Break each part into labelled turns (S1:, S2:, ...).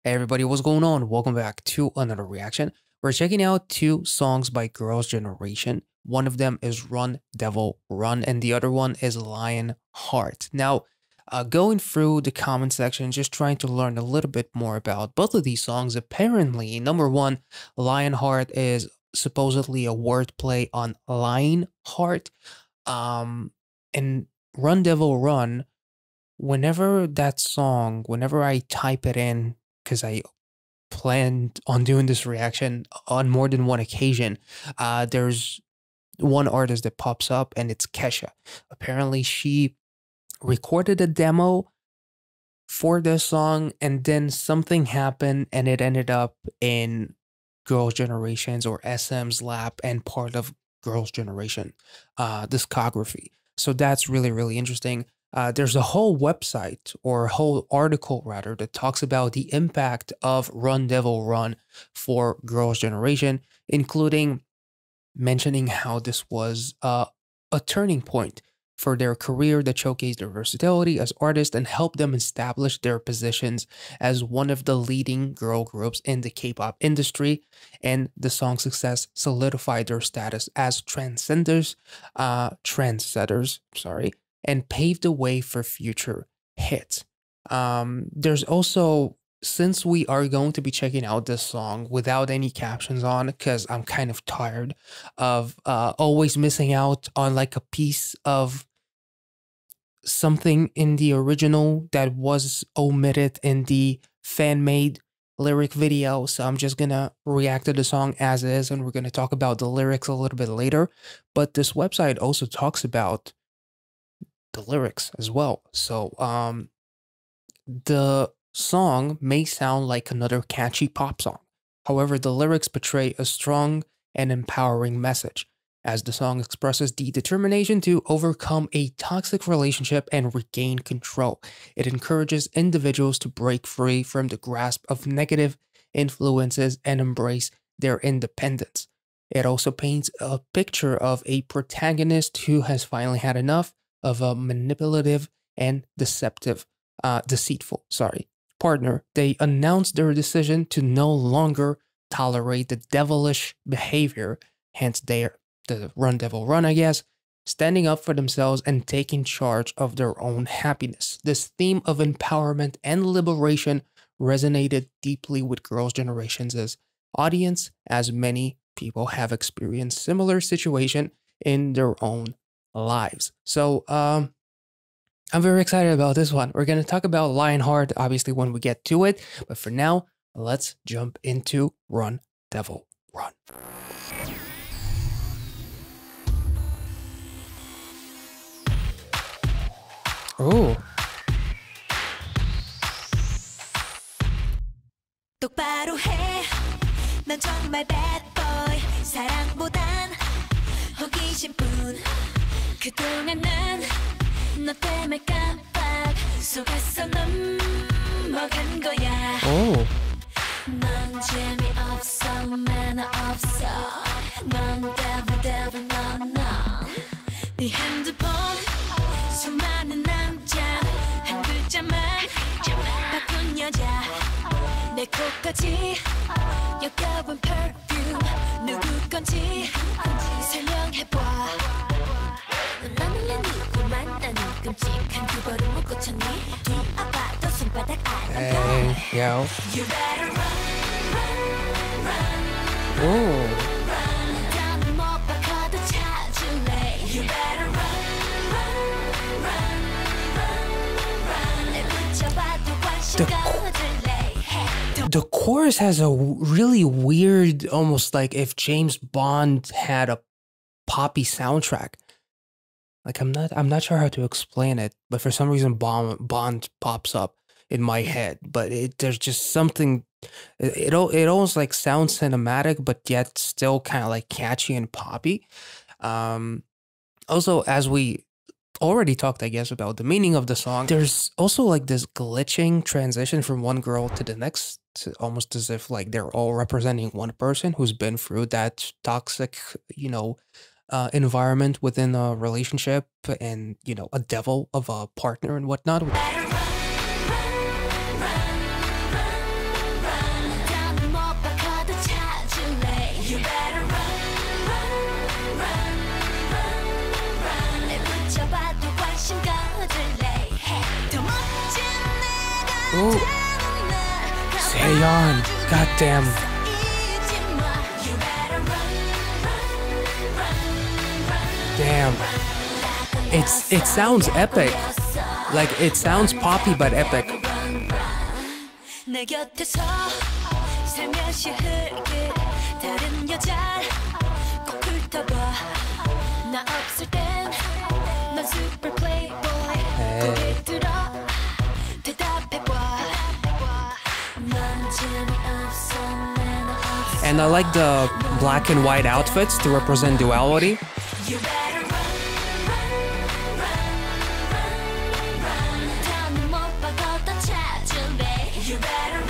S1: Hey everybody, what's going on? Welcome back to another reaction. We're checking out two songs by Girls' Generation. One of them is Run Devil Run, and the other one is Lion Heart. Now, going through the comment section, just trying to learn a little bit more about both of these songs. Apparently, number one, Lion Heart is supposedly a wordplay on Lion Heart. And Run Devil Run, whenever I type it in, because I planned on doing this reaction on more than one occasion, there's one artist that pops up and it's Kesha. Apparently, she recorded a demo for this song and then something happened and it ended up in Girls' Generations or SM's lap and part of Girls' Generation discography. So that's really, really interesting. There's a whole website or a whole article rather that talks about the impact of Run Devil Run for Girls' Generation, including mentioning how this was a turning point for their career that showcased their versatility as artists and helped them establish their positions as one of the leading girl groups in the K-pop industry. And the song's success solidified their status as trendsetters, and paved the way for future hits. There's also, since we are going to be checking out this song without any captions on, because I'm kind of tired of always missing out on like a piece of something in the original that was omitted in the fan-made lyric video. So I'm just gonna react to the song as is, and we're gonna talk about the lyrics a little bit later. But this website also talks about the lyrics as well. So the song may sound like another catchy pop song. However, the lyrics portray a strong and empowering message, as the song expresses the determination to overcome a toxic relationship and regain control. It encourages individuals to break free from the grasp of negative influences and embrace their independence. It also paints a picture of a protagonist who has finally had enough of a manipulative and deceitful partner. They announced their decision to no longer tolerate the devilish behavior, hence the Run Devil Run, I guess, standing up for themselves and taking charge of their own happiness. This theme of empowerment and liberation resonated deeply with Girls' Generation's audience, as many people have experienced similar situation in their own lives. So I'm very excited about this one. We're going to talk about Lionheart obviously when we get to it, but for now, let's jump into Run Devil Run. Oh.
S2: 똑바로 해. 넌 정말 bad boy. 사랑보단 호기심뿐. 그동안 난 너 때문에 깜빡 속았어 넘어간 거야.
S1: Oh.
S2: 넌 재미없어 매너 없어. 넌 devil 네 핸드폰 수많은 남자 한 글자만 바꾼 여자 내 코까지 역겨운 perfume 누구 건지 설명해봐. 나는 내 누구만 나는 끔찍한 두 벌을 못 고쳤니 뒤아봐도 손바닥 안 아파.
S1: Hey, yo.
S2: You better run.
S1: Oh.
S2: 나는 못 바꿔도 찾을래. You better run. 내 붙여봐도 관심 꺼질래.
S1: The chorus has a really weird, almost like if James Bond had a poppy soundtrack. Like I'm not sure how to explain it, but for some reason Bond pops up in my head. But there's just something. It almost like sounds cinematic, but yet still kind of like catchy and poppy. Also, as we already talked, I guess, about the meaning of the song, there's also like this glitching transition from one girl to the next, almost as if like they're all representing one person who's been through that toxic, environment within a relationship and, a devil of a partner and whatnot. Ooh. Seon. Goddamn. Damn. It sounds epic. Like it sounds poppy but epic.
S2: 내 곁에서 살며시 흘길 다른 여자를 꼭 훑어봐 나 없을 땐넌 super playboy 고개 들어 대답해봐 넌 재미없어 난 없어
S1: And I like the black and white outfits to represent duality.
S2: You better run 더는 못 박아도 찾을래 You better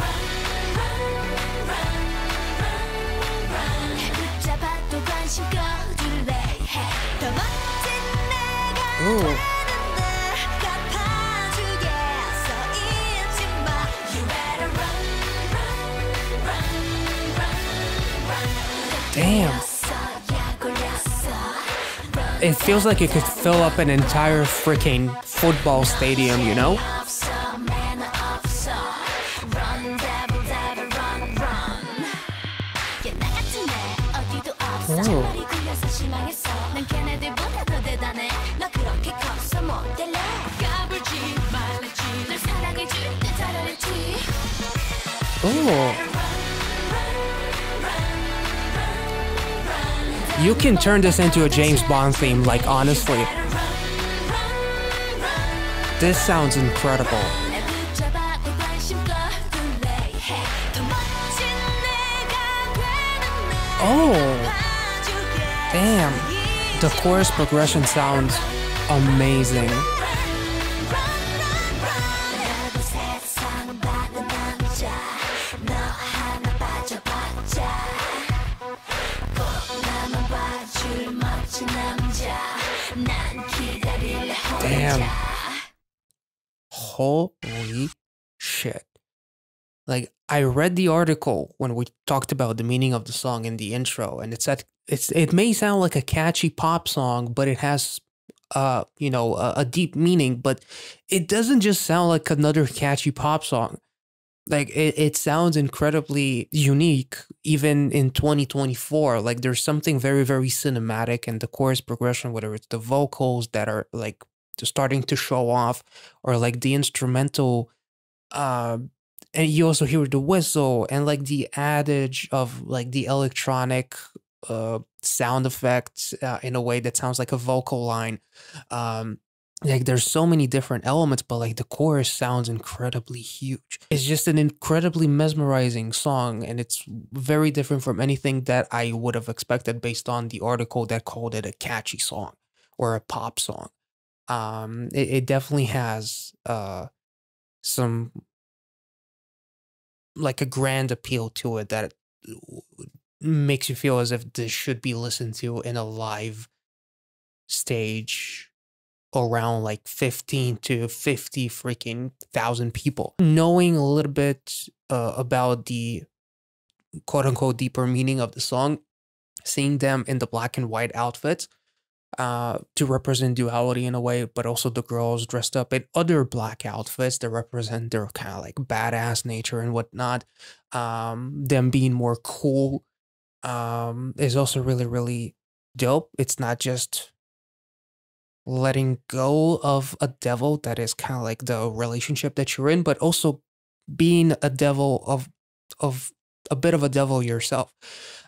S2: 붙잡아도 관심 꺼둘래 더 멋진 내가
S1: Ooh.
S2: 되는데 갚아주겠어 잊지 마 You better
S1: Damn.
S2: 야 걸렸어
S1: It feels like it could fill up an entire freaking football stadium, you know?
S2: 없어 매너 없어 Run devil devil run run 나 같은 애 어디도 없어
S1: 오.
S2: 머리 굴려서 실망했어 난 걔네들보다 더 대단해 너 그렇게 컸어 못 될래 까불지 말랬지 널 사랑해줄 때 잘했지
S1: Ooh. You can turn this into a James Bond theme, like honestly. This sounds incredible.
S2: 붙잡아도 관심 꺼둘래 더 멋진 내가 되는
S1: Oh,
S2: 봐주겠어
S1: damn. The chorus progression sounds amazing.
S2: 나도 세상을 받은 남자 너 하나 빠져봤자 꼭 나만 봐줄 멋진 남자 난 기다릴래
S1: Damn.
S2: 혼자
S1: Holy shit. Like, I read the article when we talked about the meaning of the song in the intro, and it said it may sound like a catchy pop song, but it has a deep meaning, but it doesn't just sound like another catchy pop song. Like it sounds incredibly unique even in 2024. Like there's something very, very cinematic in the chorus progression, whether it's the vocals that are like starting to show off or like the instrumental and you also hear the whistle and like the adage of like the electronic sound effects in a way that sounds like a vocal line. Like there's so many different elements, but like the chorus sounds incredibly huge. It's just an incredibly mesmerizing song, and it's very different from anything that I would have expected based on the article that called it a catchy song or a pop song. It definitely has some like a grand appeal to it that makes you feel as if this should be listened to in a live stage around like 15 to 50 freaking thousand people. Knowing a little bit about the quote unquote deeper meaning of the song, seeing them in the black and white outfits to represent duality in a way, but also the girls dressed up in other black outfits that represent their kind of like badass nature and whatnot. Them being more cool is also really, really dope. It's not just letting go of a devil that is kind of like the relationship that you're in, but also being a devil of a bit of a devil yourself,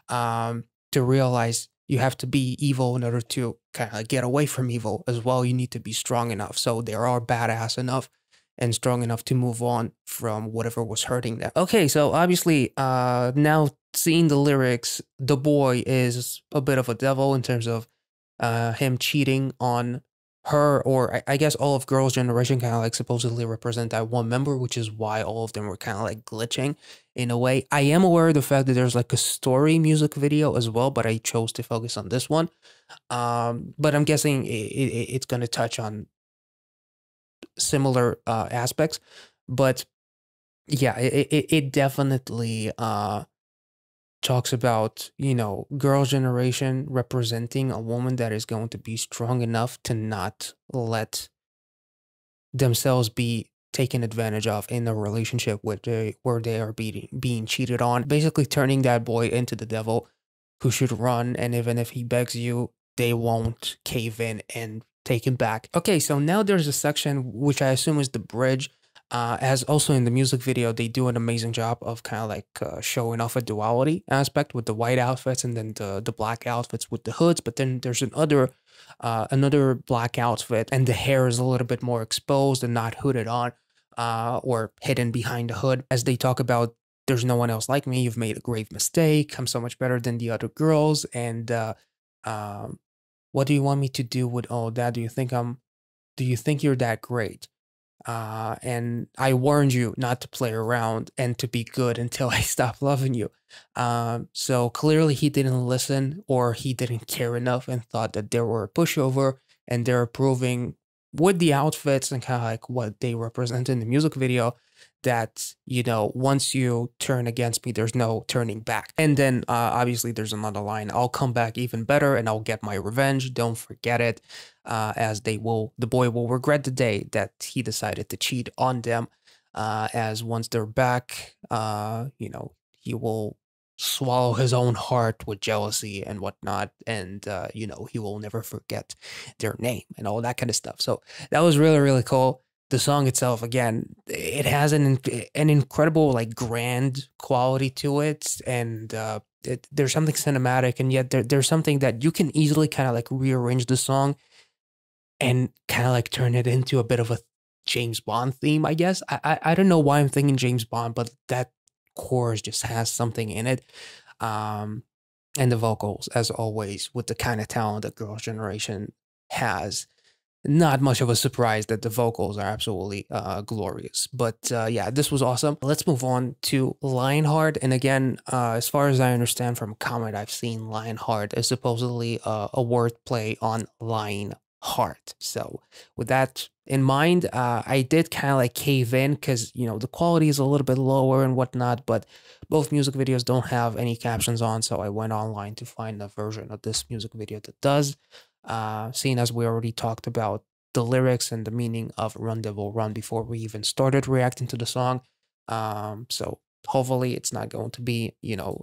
S1: to realize you have to be evil in order to kind of get away from evil as well. You need to be strong enough. So they are badass enough and strong enough to move on from whatever was hurting them. Okay, so obviously now seeing the lyrics, the boy is a bit of a devil in terms of him cheating on her, or I guess all of Girls' Generation kind of like supposedly represent that one member, which is why all of them were kind of like glitching in a way. I am aware of the fact that there's like a story music video as well, but I chose to focus on this one. But I'm guessing it's going to touch on similar aspects. But yeah, it definitely talks about, you know, Girls' Generation representing a woman that is going to be strong enough to not let themselves be taken advantage of in a relationship where they are being cheated on, basically turning that boy into the devil who should run, and even if he begs you, they won't cave in and take him back. Okay, so now there's a section which I assume is the bridge. As also in the music video, they do an amazing job of kind of like showing off a duality aspect with the white outfits and then the black outfits with the hoods. But then there's another black outfit, and the hair is a little bit more exposed and not hooded on or hidden behind the hood. As they talk about, there's no one else like me. You've made a grave mistake. I'm so much better than the other girls. And what do you want me to do with all that? Do you think you're that great? And I warned you not to play around and to be good until I stop loving you. So clearly he didn't listen, or he didn't care enough and thought that they were a pushover, and they're proving with the outfits and kind of like what they represent in the music video that, you know, once you turn against me, there's no turning back. And then obviously there's another line: I'll come back even better and I'll get my revenge. Don't forget it. As the boy will regret the day that he decided to cheat on them. As once they're back, you know, he will swallow his own heart with jealousy and whatnot, and you know, he will never forget their name and all that kind of stuff. So that was really, really cool. The song itself, again, it has an incredible, like, grand quality to it, and there's something cinematic, and yet there's something that you can easily kind of like rearrange the song and kind of like turn it into a bit of a James Bond theme, I guess. I don't know why I'm thinking James Bond, but that chorus just has something in it. And the vocals, as always, with the kind of talent that Girls' Generation has. Not much of a surprise that the vocals are absolutely glorious. But yeah, this was awesome. Let's move on to Lionheart. And again, as far as I understand from a comment I've seen, Lionheart is supposedly a wordplay on lying heart. So with that in mind, I did kind of like cave in because, you know, the quality is a little bit lower and whatnot, but both music videos don't have any captions on. So I went online to find a version of this music video that does. Seeing as we already talked about the lyrics and the meaning of Run Devil Run before we even started reacting to the song. So hopefully it's not going to be, you know,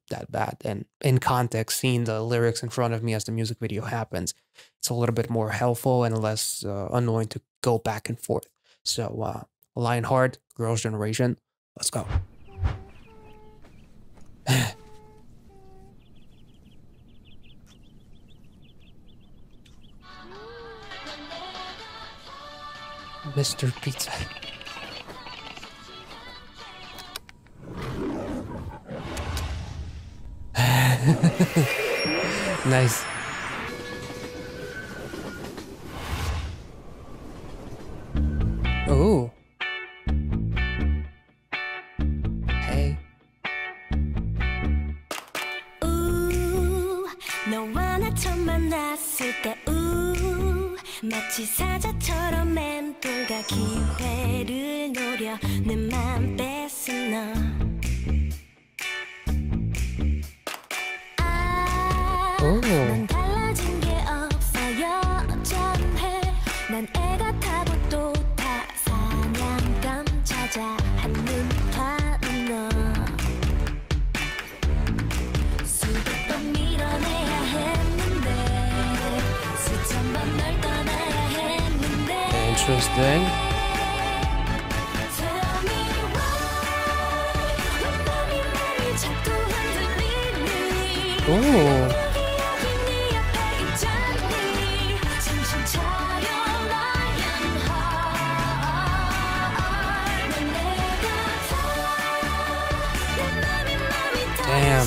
S1: that bad. And in context, seeing the lyrics in front of me as the music video happens, it's a little bit more helpful and less annoying to go back and forth. So Lionheart, Girls' Generation, let's go. Mr. Pizza. Nice. Oh. Hey.
S2: 너와 나 처음 만났을 때 마치 사자처럼 맴돌다 기회를 노려 내 맘 뺏은 너 난 달라진 게 없어 여전해 난 애 같아도 또 다 사냥감 찾아 한눈 파는 너 수백 번 밀어내야 했는데 수천 번 널 떠나야 했는데
S1: Interesting. Ooh. Damn.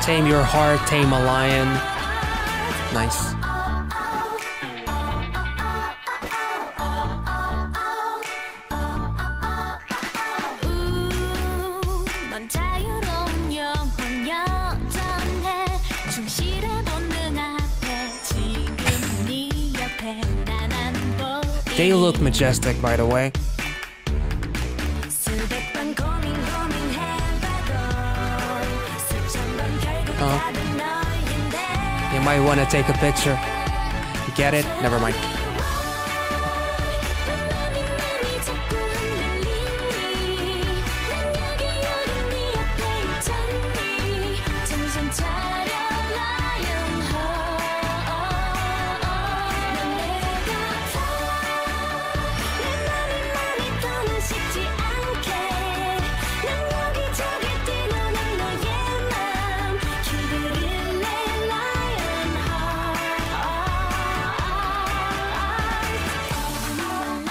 S1: Tame your heart, tame a lion. Nice. They look majestic, by the way. You might want to take a picture. Get it? Never mind.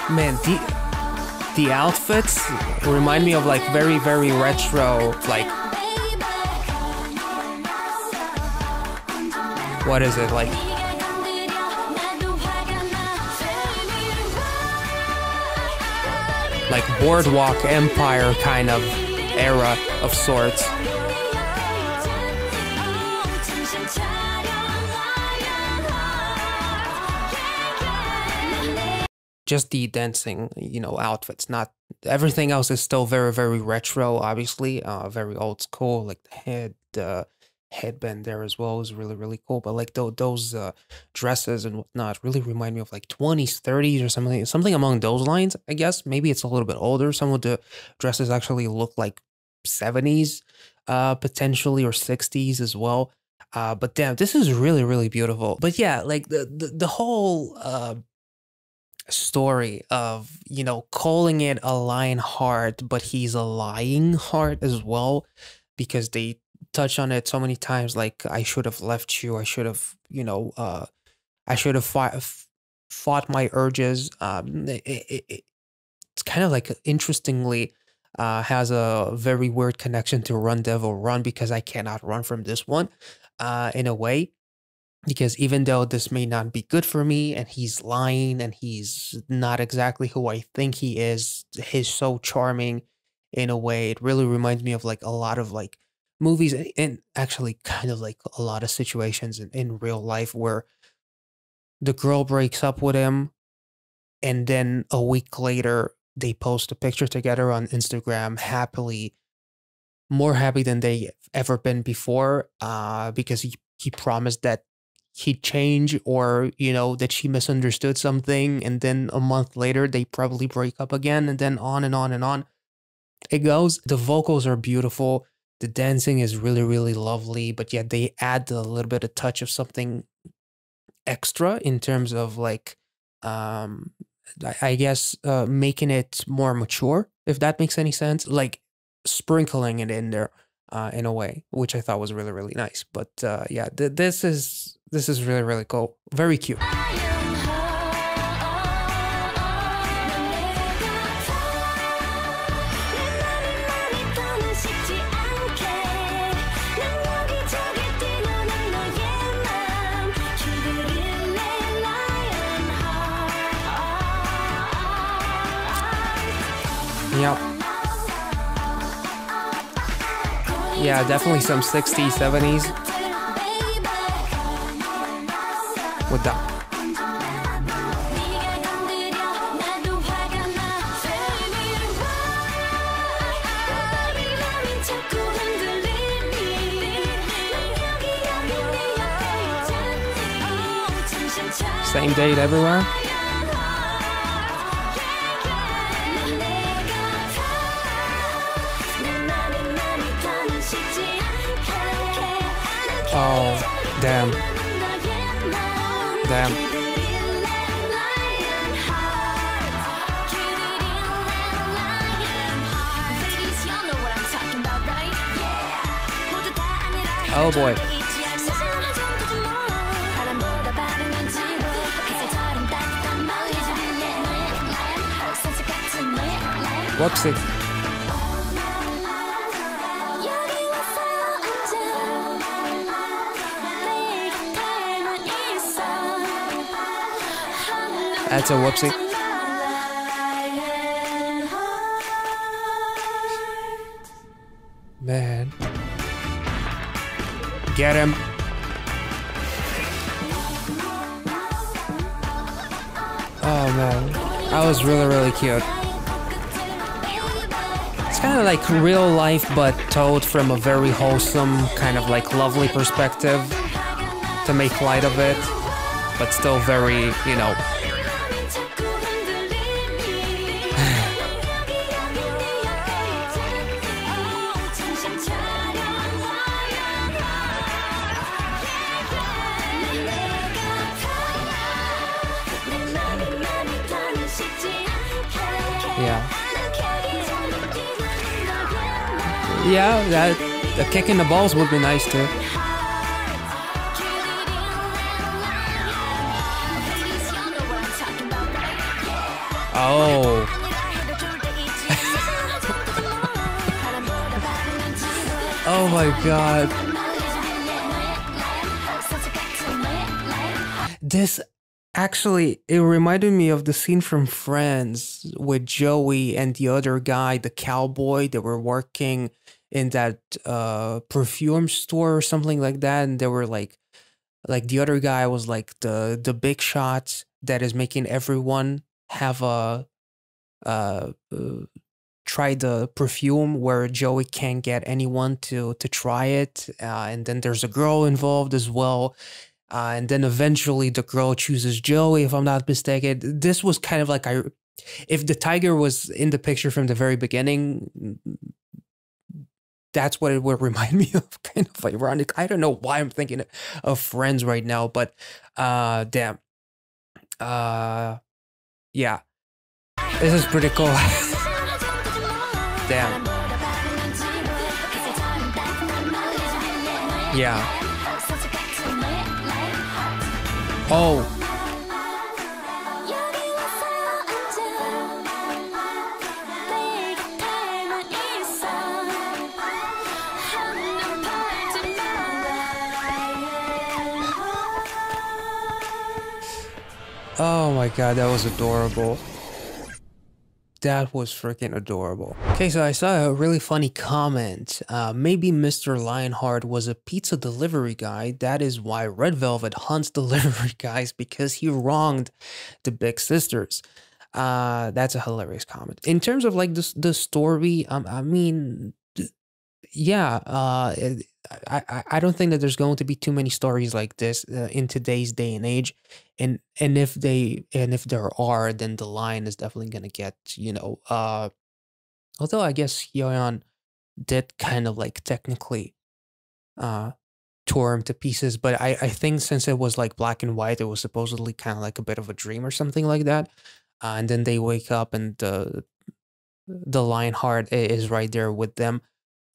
S1: Man, the outfits remind me of like very retro, like, what is it, like Boardwalk Empire kind of era of sorts. Just the dancing, you know, outfits, not everything else is still very retro, obviously, very old school, like the headband there as well is really cool, but like those dresses and whatnot really remind me of like 20s, 30s or something among those lines, I guess. Maybe it's a little bit older. Some of the dresses actually look like 70s, potentially, or 60s as well. But damn, this is really beautiful. But yeah, like the whole story of, you know, calling it a lion heart, but he's a lying heart as well, because they touch on it so many times, like, I should have left you, I should have, you know, I should have fought my urges. It's kind of like, interestingly, has a very weird connection to Run Devil Run, because I cannot run from this one, in a way. Because even though this may not be good for me, and he's lying, and he's not exactly who I think he is, he's so charming in a way. It really reminds me of like a lot of like movies, and actually kind of like a lot of situations in real life where the girl breaks up with him, and then a week later they post a picture together on Instagram, happily, more happy than they ever been before, because he promised that he'd change, or, you know, that she misunderstood something, and then a month later they probably break up again, and then on and on it goes. The vocals are beautiful, the dancing is really lovely, but yet they add a little bit of touch of something extra in terms of like, I guess, making it more mature, if that makes any sense, like sprinkling it in there, in a way, which I thought was really nice. But yeah, this is really cool, very cute. Yep. Yeah, definitely some 60s, 70s. With that. Same date everywhere. Oh, damn. Oh boy. Whoopsie. That's a whoopsie. Man. Get him. Oh man. That was really cute. It's kind of like real life, but told from a very wholesome, kind of like lovely perspective to make light of it, but still very, you know. Yeah, that a kick in the balls would be nice too. Oh. Oh my god. This actually, it reminded me of the scene from Friends with Joey and the other guy, the cowboy. They were working in that perfume store or something like that, and they were like the other guy was like the big shot that is making everyone have a try the perfume, where Joey can't get anyone to try it, and then there's a girl involved as well. And then eventually the girl chooses Joey, if I'm not mistaken. This was kind of like, if the tiger was in the picture from the very beginning, that's what it would remind me of. Kind of ironic. I don't know why I'm thinking of Friends right now, but damn. Yeah. This is pretty cool. Damn. Yeah. Oh. Oh my god, that was adorable. That was freaking adorable. Okay, so I saw a really funny comment. Maybe Mr. Lionheart was a pizza delivery guy. That is why Red Velvet hunts delivery guys, because he wronged the Big Sisters. That's a hilarious comment. In terms of like the story, I mean, yeah, I don't think that there's going to be too many stories like this in today's day and age, and if there are, then the line is definitely gonna get, you know, although I guess Hyoyeon did kind of like technically tore him to pieces, but I think since it was like black and white, it was supposedly kind of like a bit of a dream or something like that, and then they wake up and the Lionheart is right there with them.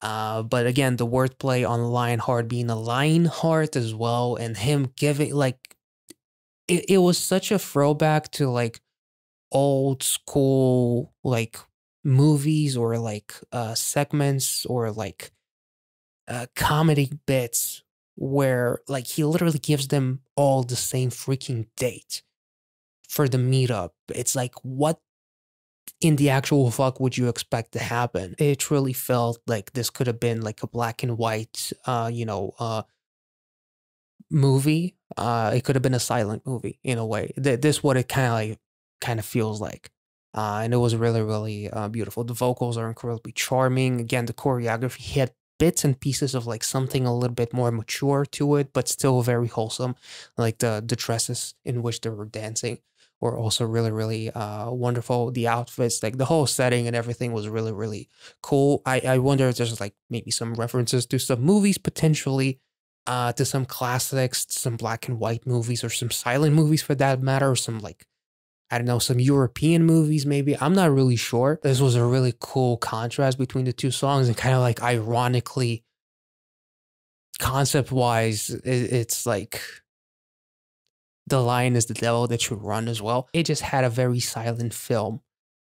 S1: But again, the wordplay on Lionheart being a Lionheart as well, and him giving like it was such a throwback to like old school like movies, or like segments, or like comedy bits, where like he literally gives them all the same freaking date for the meetup. It's like, what in the actual fuck would you expect to happen? It truly felt like this could have been like a black and white, you know, movie. It could have been a silent movie in a way. This what it kind of feels like. And it was really, really beautiful. The vocals are incredibly charming. Again, the choreography, he had bits and pieces of like something a little bit more mature to it, but still very wholesome. Like the dresses in which they were dancing were also really, really wonderful. The outfits, like the whole setting and everything was really, really cool. I wonder if there's like maybe some references to some movies potentially, to some classics, some black and white movies, or some silent movies for that matter, or some like, I don't know, some European movies maybe. I'm not really sure. This was a really cool contrast between the two songs, and kind of like ironically, concept-wise, it's like the lion is the devil that should run as well. It just had a very silent film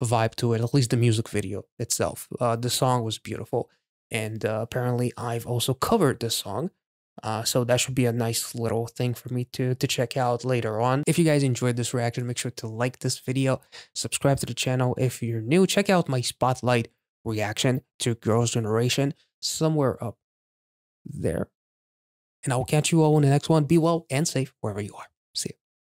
S1: vibe to it, at least the music video itself. The song was beautiful, and apparently I've also covered this song. So that should be a nice little thing for me to check out later on. If you guys enjoyed this reaction, make sure to like this video, subscribe to the channel if you're new. Check out my spotlight reaction to Girls' Generation somewhere up there. And I will catch you all in the next one. Be well and safe wherever you are. See you.